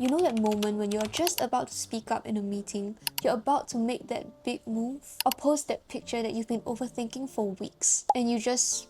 You know that moment when you're just about to speak up in a meeting, you're about to make that big move, or post that picture that you've been overthinking for weeks, and you just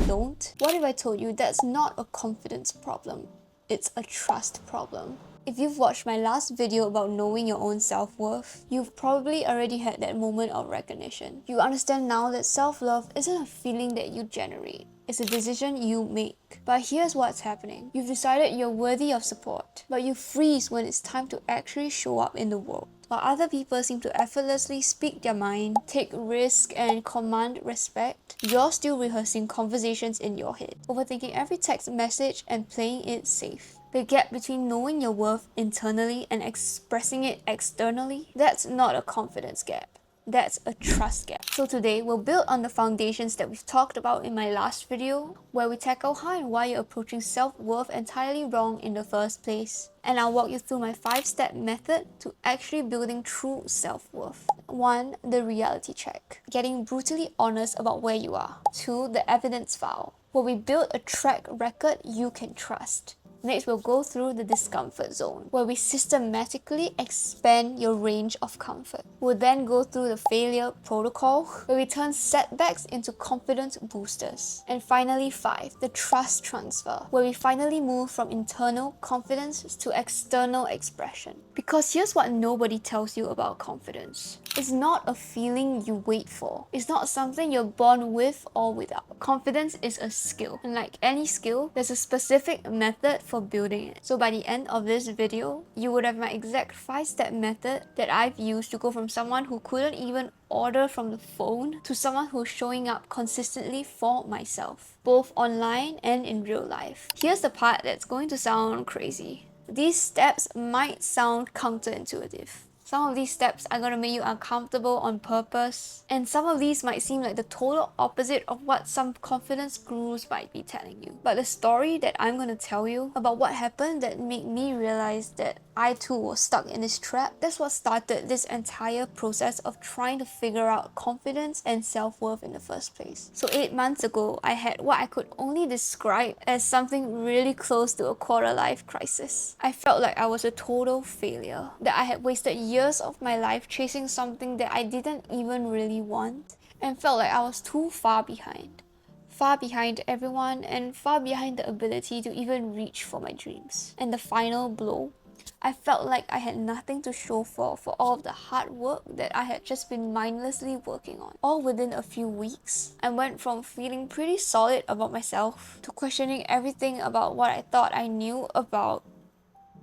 don't? What if I told you that's not a confidence problem, it's a trust problem? If you've watched my last video about knowing your own self-worth, you've probably already had that moment of recognition. You understand now that self-love isn't a feeling that you generate. It's a decision you make. But here's what's happening. You've decided you're worthy of support, but you freeze when it's time to actually show up in the world. While other people seem to effortlessly speak their mind, take risk, and command respect, you're still rehearsing conversations in your head, overthinking every text message and playing it safe. The gap between knowing your worth internally and expressing it externally, that's not a confidence gap. That's a trust gap. So today, we'll build on the foundations that we've talked about in my last video, where we tackle how and why you're approaching self-worth entirely wrong in the first place. And I'll walk you through my 5-step method to actually building true self-worth. 1. The reality check. Getting brutally honest about where you are. 2. The evidence file, where we build a track record you can trust. Next, we'll go through the discomfort zone, where we systematically expand your range of comfort. We'll then go through the failure protocol, where we turn setbacks into confidence boosters. And finally, 5, the trust transfer, where we finally move from internal confidence to external expression. Because here's what nobody tells you about confidence. It's not a feeling you wait for. It's not something you're born with or without. Confidence is a skill. And like any skill, there's a specific method for building it. So by the end of this video, you would have my exact 5-step method that I've used to go from someone who couldn't even order from the phone to someone who's showing up consistently for myself, both online and in real life. Here's the part that's going to sound crazy. These steps might sound counterintuitive. Some of these steps are going to make you uncomfortable on purpose, and some of these might seem like the total opposite of what some confidence gurus might be telling you. But the story that I'm going to tell you about what happened that made me realize that I too was stuck in this trap, that's what started this entire process of trying to figure out confidence and self-worth in the first place. So 8 months ago, I had what I could only describe as something really close to a quarter-life crisis. I felt like I was a total failure, that I had wasted years of my life chasing something that I didn't even really want, and felt like I was too far behind. Far behind everyone, and far behind the ability to even reach for my dreams. And the final blow, I felt like I had nothing to show for all of the hard work that I had just been mindlessly working on. All within a few weeks, I went from feeling pretty solid about myself to questioning everything about what I thought I knew about,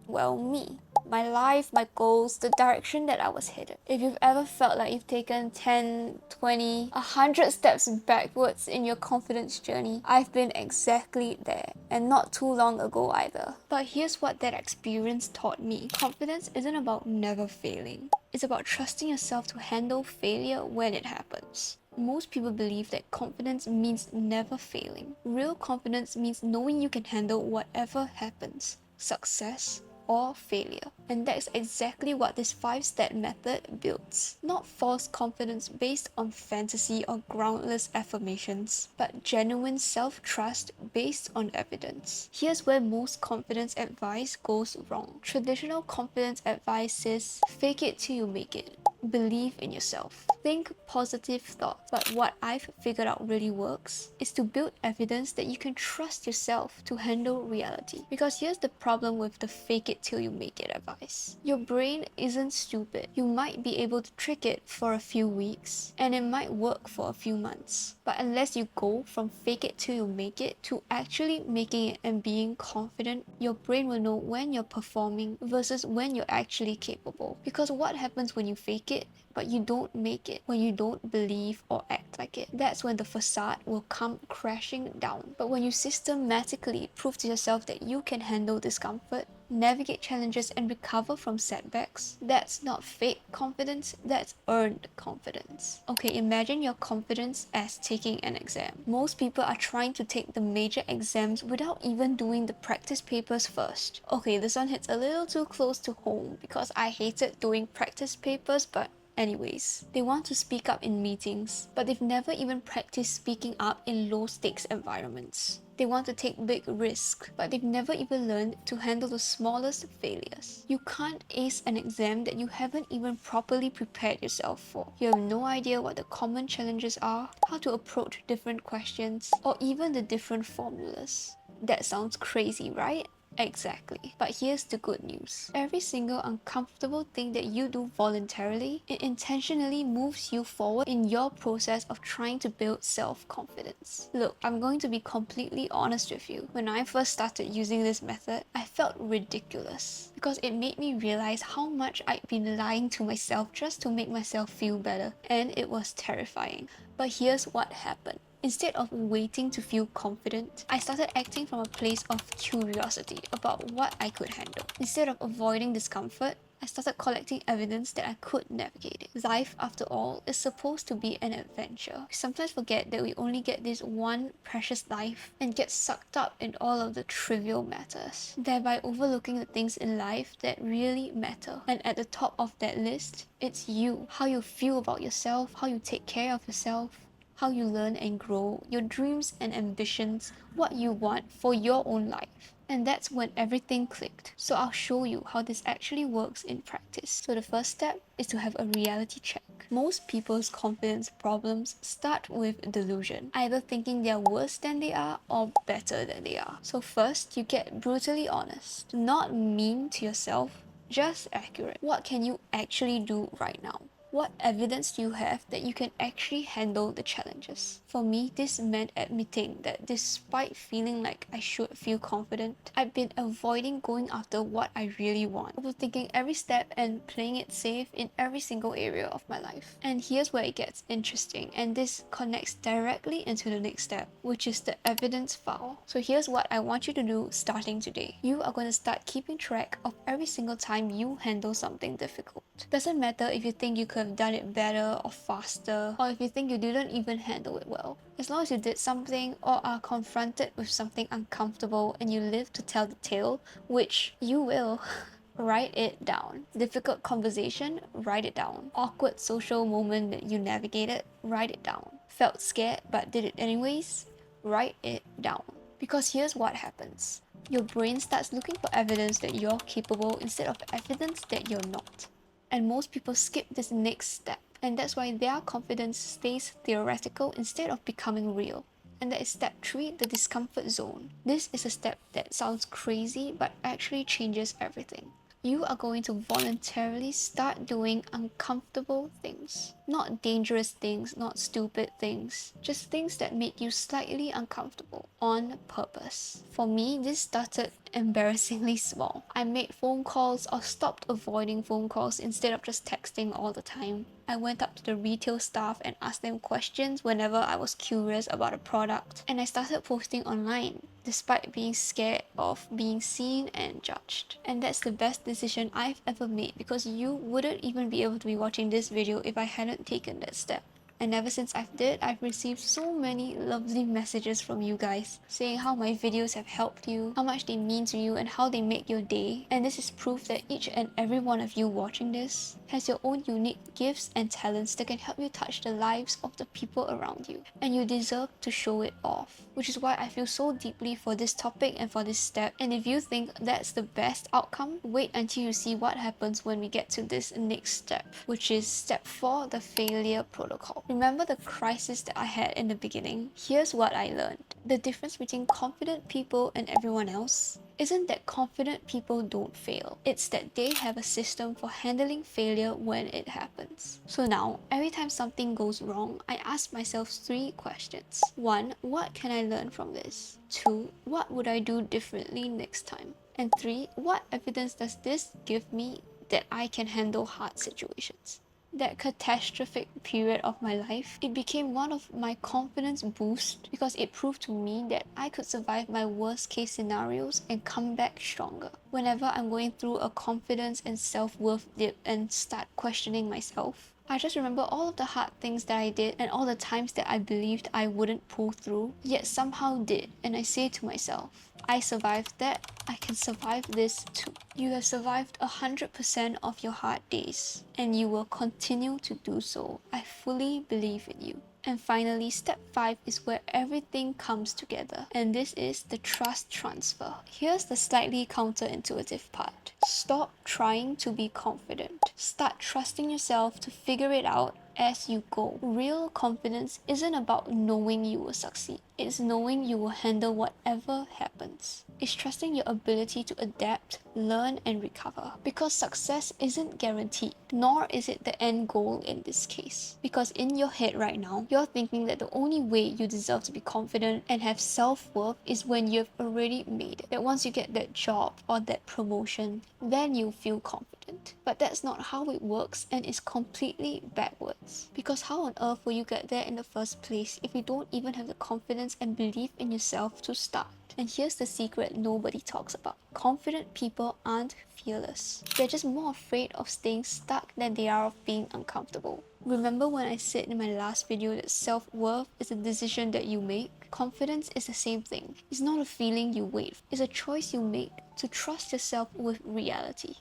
well, me. My life, my goals, the direction that I was headed. If you've ever felt like you've taken 10, 20, 100 steps backwards in your confidence journey, I've been exactly there, and not too long ago either. But here's what that experience taught me. Confidence isn't about never failing. It's about trusting yourself to handle failure when it happens. Most people believe that confidence means never failing. Real confidence means knowing you can handle whatever happens. Success or failure. And that's exactly what this 5-step method builds. Not false confidence based on fantasy or groundless affirmations, but genuine self-trust based on evidence. Here's where most confidence advice goes wrong. Traditional confidence advice says, fake it till you make it. Believe in yourself. Think positive thoughts. But what I've figured out really works is to build evidence that you can trust yourself to handle reality. Because here's the problem with the fake it till you make it advice. Your brain isn't stupid. You might be able to trick it for a few weeks, and it might work for a few months. But unless you go from fake it till you make it to actually making it and being confident, your brain will know when you're performing versus when you're actually capable. Because what happens when you fake it but you don't make it, when you don't believe or act like it? That's when the facade will come crashing down. But when you systematically prove to yourself that you can handle discomfort, navigate challenges, and recover from setbacks, that's not fake confidence, that's earned confidence. Okay, imagine your confidence as taking an exam. Most people are trying to take the major exams without even doing the practice papers first. Okay, this one hits a little too close to home because I hated doing practice papers, but anyways. They want to speak up in meetings, but they've never even practiced speaking up in low-stakes environments. They want to take big risks, but they've never even learned to handle the smallest failures. You can't ace an exam that you haven't even properly prepared yourself for. You have no idea what the common challenges are, how to approach different questions, or even the different formulas. That sounds crazy, right? Exactly. But here's the good news. Every single uncomfortable thing that you do voluntarily, it intentionally moves you forward in your process of trying to build self-confidence. Look, I'm going to be completely honest with you. When I first started using this method, I felt ridiculous because it made me realize how much I'd been lying to myself just to make myself feel better, and it was terrifying. But here's what happened. Instead of waiting to feel confident, I started acting from a place of curiosity about what I could handle. Instead of avoiding discomfort, I started collecting evidence that I could navigate it. Life, after all, is supposed to be an adventure. We sometimes forget that we only get this one precious life and get sucked up in all of the trivial matters, thereby overlooking the things in life that really matter. And at the top of that list, it's you. How you feel about yourself, how you take care of yourself, how you learn and grow, your dreams and ambitions, what you want for your own life. And that's when everything clicked. So I'll show you how this actually works in practice. So the first step is to have a reality check. Most people's confidence problems start with delusion, either thinking they're worse than they are or better than they are. So first, you get brutally honest. Not mean to yourself, just accurate. What can you actually do right now? What evidence do you have that you can actually handle the challenges? For me, this meant admitting that despite feeling like I should feel confident, I've been avoiding going after what I really want, overthinking every step and playing it safe in every single area of my life. And here's where it gets interesting, and this connects directly into the next step, which is the evidence file. So here's what I want you to do starting today. You are going to start keeping track of every single time you handle something difficult. Doesn't matter if you think you could have done it better or faster, or if you think you didn't even handle it well. As long as you did something or are confronted with something uncomfortable and you live to tell the tale, which you will, write it down. Difficult conversation, write it down. Awkward social moment that you navigated, write it down. Felt scared but did it anyways, write it down. Because here's what happens. Your brain starts looking for evidence that you're capable instead of evidence that you're not. And most people skip this next step, and that's why their confidence stays theoretical instead of becoming real. And that is step 3, the discomfort zone. This is a step that sounds crazy but actually changes everything. You are going to voluntarily start doing uncomfortable things. Not dangerous things, not stupid things, just things that make you slightly uncomfortable on purpose. For me, this started embarrassingly small. I made phone calls or stopped avoiding phone calls instead of just texting all the time. I went up to the retail staff and asked them questions whenever I was curious about a product. And I started posting online, despite being scared of being seen and judged. And that's the best decision I've ever made, because you wouldn't even be able to be watching this video if I hadn't taken that step. And ever since I've did, I've received so many lovely messages from you guys saying how my videos have helped you, how much they mean to you, and how they make your day. And this is proof that each and every one of you watching this has your own unique gifts and talents that can help you touch the lives of the people around you. And you deserve to show it off, which is why I feel so deeply for this topic and for this step. And if you think that's the best outcome, wait until you see what happens when we get to this next step, which is step 4, the failure protocol. Remember the crisis that I had in the beginning? Here's what I learned. The difference between confident people and everyone else isn't that confident people don't fail. It's that they have a system for handling failure when it happens. So now, every time something goes wrong, I ask myself 3 questions. 1, what can I learn from this? 2, what would I do differently next time? And 3, what evidence does this give me that I can handle hard situations? That catastrophic period of my life, it became one of my confidence boosts because it proved to me that I could survive my worst case scenarios and come back stronger. Whenever I'm going through a confidence and self-worth dip and start questioning myself, I just remember all of the hard things that I did and all the times that I believed I wouldn't pull through, yet somehow did. And I say to myself, I survived that, I can survive this too. You have survived 100% of your hard days, and you will continue to do so. I fully believe in you. And finally, step 5 is where everything comes together, and this is the trust transfer. Here's the slightly counterintuitive part. Stop trying to be confident. Start trusting yourself to figure it out as you go. Real confidence isn't about knowing you will succeed. It's knowing you will handle whatever happens. It's trusting your ability to adapt, learn, and recover. Because success isn't guaranteed, nor is it the end goal in this case. Because in your head right now, you're thinking that the only way you deserve to be confident and have self-worth is when you've already made it. That once you get that job or that promotion, then you feel confident. But that's not how it works, and it's completely backwards. Because how on earth will you get there in the first place if you don't even have the confidence and belief in yourself to start? And here's the secret nobody talks about. Confident people aren't fearless. They're just more afraid of staying stuck than they are of being uncomfortable. Remember when I said in my last video that self-worth is a decision that you make? Confidence is the same thing. It's not a feeling you wait for. It's a choice you make to trust yourself with reality.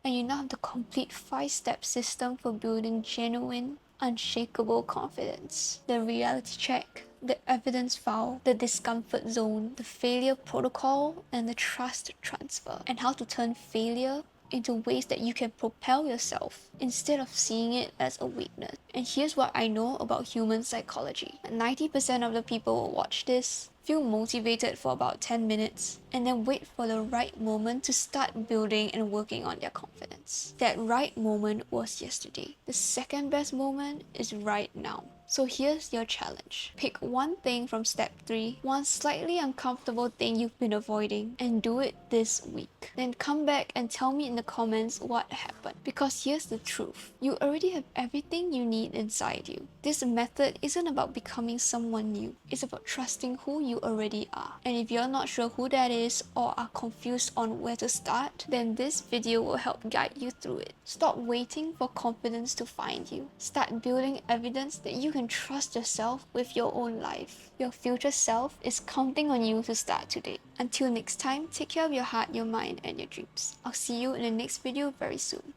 And you now have the complete 5-step system for building genuine, unshakable confidence. The reality check, the evidence file, the discomfort zone, the failure protocol, and the trust transfer. And how to turn failure into ways that you can propel yourself instead of seeing it as a weakness. And here's what I know about human psychology. 90% of the people who watch this feel motivated for about 10 minutes and then wait for the right moment to start building and working on their confidence. That right moment was yesterday. The second best moment is right now. So here's your challenge. Pick one thing from step 3, one slightly uncomfortable thing you've been avoiding, and do it this week. Then come back and tell me in the comments what happened. Because here's the truth. You already have everything you need inside you. This method isn't about becoming someone new. It's about trusting who you already are. And if you're not sure who that is or are confused on where to start, then this video will help guide you through it. Stop waiting for confidence to find you. Start building evidence that you can trust yourself with your own life. Your future self is counting on you to start today. Until next time, take care of your heart, your mind, and your dreams. I'll see you in the next video very soon.